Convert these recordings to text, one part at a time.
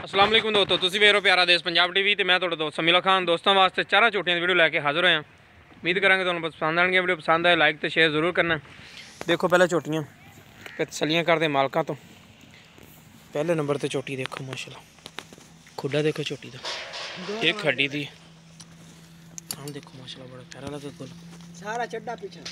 अस्सलाम वालेकुम दोस्तों, तुसीं वेख रहे हो प्यारा देश पंजाब टीवी ते मैं तुहाडा दोस्त समीला खान। दोस्तों वास्ते चारा झोटियां दी वीडियो लैके हाजिर होया। उम्मीद करांगे तुहानूं पसंद आएगी। वीडियो पसंद आए लाइक तो शेयर जरूर करना। देखो पहले झोटियां तसलियां करदे मालकां तो। पहले नंबर ते झोटी देखो माशाल्लाह, खुड्डा देखो झोटी दा, एक हड्डी दी हम देखो माशाल्लाह बड़ा प्यारा लगे कुल सारा चड्डा पीछे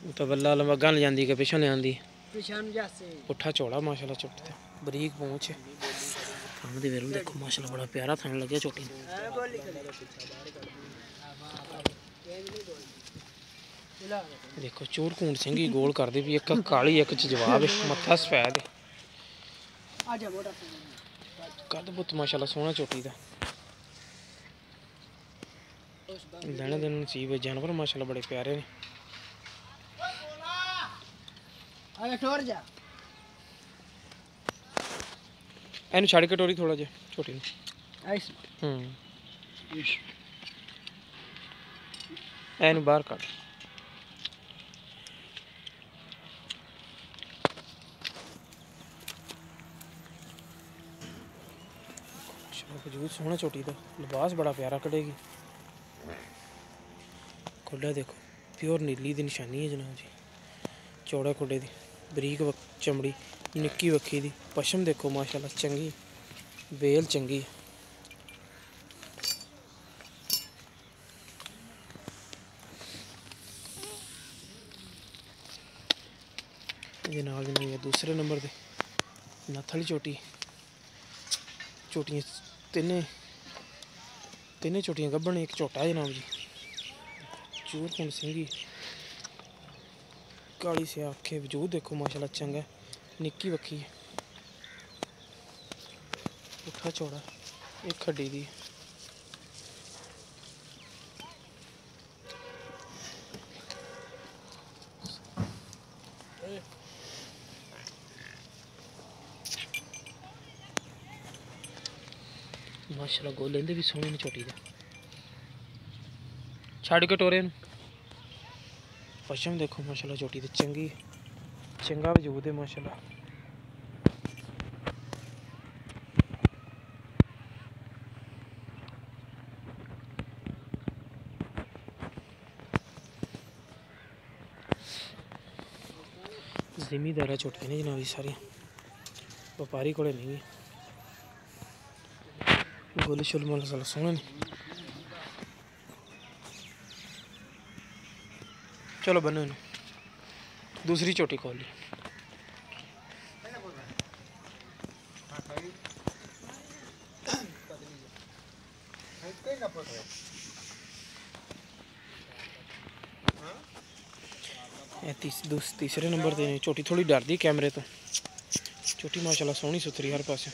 तो बल्ला लमगा ले जांदी के पिछे ले आंदी पिछान जासे पुट्ठा चौड़ा माशाल्लाह झोटी दा, बरीक पूंछ है। थान दे वेरल देखो माशाल्लाह बड़ा प्यारा थान लगे झोटी। देखो चूर कूंड सिंगी गोल कर दी भी, एक काली एक च जवाब है, मत्था सफेद है, कद बुत माशाल्लाह सोहना झोटी दा। लेने देने नसीब है, जानवर माशाल्लाह बड़े प्यारे ने। एनू छड़ के टोरी थोड़ा जिहा झोटी नूं। एनू बाहर कट। वजूद सोहना झोटी दा, लिबास बड़ा प्यारा कटेगी। खुड्डा देखो प्योर नीली दी निशानी है जनाब जी, चौड़े खुड्डे दी, बरीक चमड़ी, निक्की वक्खी दी, पशम देखो माशाल्लाह चंगी, बेल चंगी। जनाब जी दूसरे नंबर पे नथली झोटी, झोटियां तिने झोटियां गब्बन, एक झोटा है जनाब जी। चूर कुंड सिंगी, काली से आखे, वजूद देखो माशाल्लाह चंगा, निक्की वक्खी है, पुट्ठा चौड़ा, एक हड्डी दी। माशाल्लाह गोले भी सोहने ने झोटी दे। छड़ के टोरे पशम देखो माशाल्लाह झोटी दे चंगी, चंगा वजूद है माशाल्लाह। जिमीदारा झोटियां ने जनाब सारी, व्यापारी कोले नहीं। गोल शुल माशाल्लाह सोहने ने। चलो बनो इन्हें, दूसरी चोटी खोल ली। तीसरे नंबर पे चोटी थोड़ी डरदी कैमरे तो, चोटी माशाल्लाह सोहनी सुथरी हर पासे।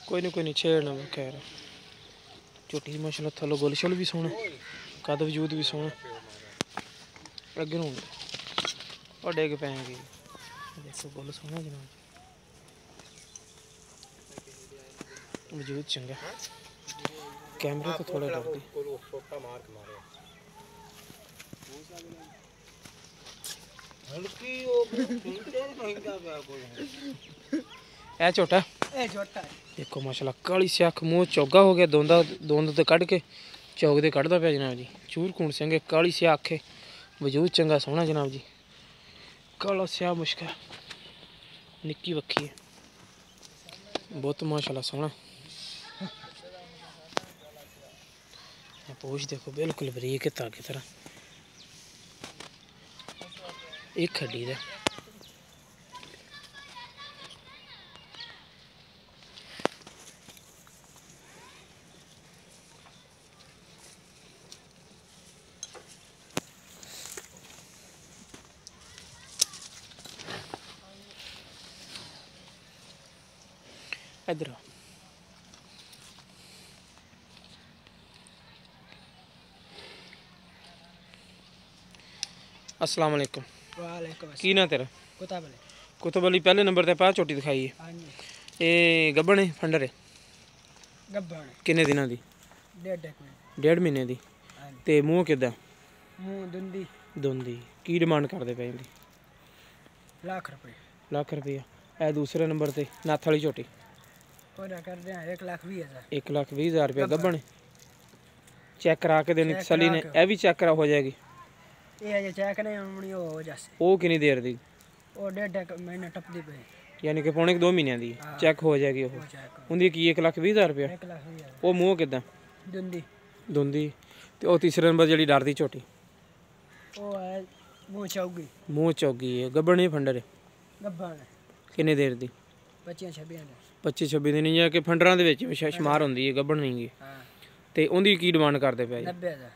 कोई नहीं छेड़ना खैर। झोटी माशाल्लाह थल्लों गोल शोल भी सोहना, कद वजूद भी सोहना। अगे हूँ और डेग पैंगे देखो गोल सोहना जनाब, वजूद चंगा। कैमरे तो थोड़ा डरदी। ए झोटा देखो माशाल्लाह काली स्याख, मुँह चौगा हो गया, दोंद तो कढ़ के चौक दे कढ़दा पिया जनाब जी। चूर कूंड सिंह, काली स्याख है, वजूद चंगा सोहना जनाब जी। काला स्याह मुश्क, निक्की वक्खी है, बहुत माशाल्लाह सोहना। पूछ देखो बिल्कुल बरीक है ताकि तरह, एक हड्डी है। इधर अस्सलाम वालेकुम। की ना तेरा? कुतुब अली पहले नंबर ते पा झोटी दिखाई है। ये गब्बन है फंडर है? किन्ने दिनों दी? 1.5 महीने दी। ते मूँह किदा? मूँह दुंदी। दुंदी की डिमांड करदे पे इंदी? लाख रुपए ਲੱਖ ਰੁਪਈਆ। ਇਹ ਦੂਸਰੇ ਨੰਬਰ ਤੇ ਨੱਥ ਵਾਲੀ ਝੋਟੀ पूरा कर दें 1,20,000 1,20,000 ਰੁਪਇਆ ਗੱਭਣ ਚੈੱਕ ਕਰਾ ਕੇ ਦੇਣੀ ਤਸੱਲੀ ਨੇ। ਇਹ ਵੀ ਚੈੱਕ ਕਰਾ ਹੋ ਜਾਏਗੀ। ये अजे चेक नहीं होनी हो जासे ਉਹ ਕਿੰਨੀ ਦੇਰ ਦੀ? वो 1.5 महीने टपदी पे ਯਾਨੀ ਕਿ ਪੌਣੇ 2 ਮਹੀਨਿਆਂ ਦੀ ਚੈੱਕ ਹੋ ਜਾਏਗੀ। ਉਹ वो चेक ਹੁੰਦੀ ਕੀ 1,20,000 ਰੁਪਇਆ। 1,20,000 ਉਹ ਮੂੰਹ ਕਿਦਾਂ दुंदी ਦੁੰਦੀ। ਤੇ ਉਹ ਤੀਸਰੇ ਨੰਬਰ ਜਿਹੜੀ ਡਰਦੀ ਝੋਟੀ वो है मुंह चौगी ਮੂੰਹ ਚੌਗੀ ਹੈ ਗੱਭਣ ਨਹੀਂ ਫੰਡਰ ਹੈ। गब्बन ਕਿੰਨੇ ਦੇਰ ਦੀ? 25-26 ने 25-26 ਦਿਨ ਜਾਂ ਕਿ ਫੰਡਰਾਂ ਦੇ ਵਿੱਚ ਵੀ ਸ਼ੁਮਾਰ ਹੁੰਦੀ ਹੈ ਗੱਭਣ ਨਹੀਂ ਗੀ। हाँ ਤੇ ਉਹਦੀ ਕੀ ਡਿਮਾਂਡ ਕਰਦੇ ਪਿਆ ਜੀ? 90,000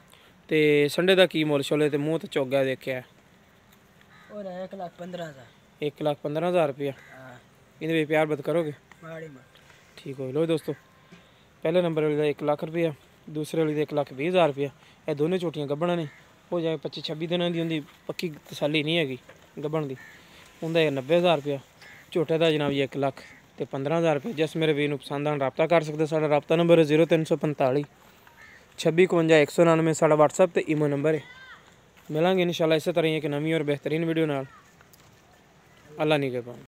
ਤੇ ਸੰਡੇ ਦਾ ਕੀ ਮੁੱਲ ਛੋਲੇ ਤੇ ਮੂੰਹ ਤੇ ਚੌਗਾ ਦੇਖਿਆ और 1,15,000 1,15,000 ਰੁਪਇਆ। हाँ ਇਹਦੇ ਵਿੱਚ ਪਿਆਰ ਬਤ ਕਰੋਗੇ? माड़ी मत ਠੀਕ ਹੋ ਲੋ ਦੋਸਤੋ। ਪਹਿਲੇ ਨੰਬਰ ਵਾਲੀ ਦਾ 1 ਲੱਖ ਰੁਪਇਆ, ਦੂਸਰੇ ਵਾਲੀ ਦਾ 1,20,000 ਰੁਪਇਆ। ਇਹ ਦੋਨੇ ਝੋਟੀਆਂ ਗੱਭਣਾਂ ਨੇ। ਹੋ ਜਾਏ 25-26 ਦਿਨਾਂ ਦੀ ਹੁੰਦੀ ਪੱਕੀ ਤਸੱਲੀ ਨਹੀਂ ਹੈਗੀ ਗੱਭਣ ਦੀ। ਉਹਦਾ 90,000 ਰੁਪਇਆ। ਝੋਟੇ ਦਾ ਜਨਾਬ ਜੀ 1 ਲੱਖ ਤੇ 15,000 ਰੁਪਏ। ਜਿਸ ਮੇਰੇ ਵੀਰ ਨੂੰ ਪਸੰਦ ਆਣ ਰਾਬਤਾ ਕਰ ਸਕਦੇ। ਸਾਡਾ ਰਾਬਤਾ ਨੰਬਰ ਹੈ 0345 2651 199। ਸਾਡਾ WhatsApp ਤੇ ਈਮੋ ਨੰਬਰ ਹੈ। ਮਿਲਾਂਗੇ ਇਨਸ਼ਾਅੱਲਾ ਇਸੇ ਤਰ੍ਹਾਂ ਹੀ ਇੱਕ ਨਵੀਂ ਔਰ ਬਿਹਤਰੀਨ ਵੀਡੀਓ ਨਾਲ। ਅੱਲਾ ਨਿਗਹਿਬਾਨ।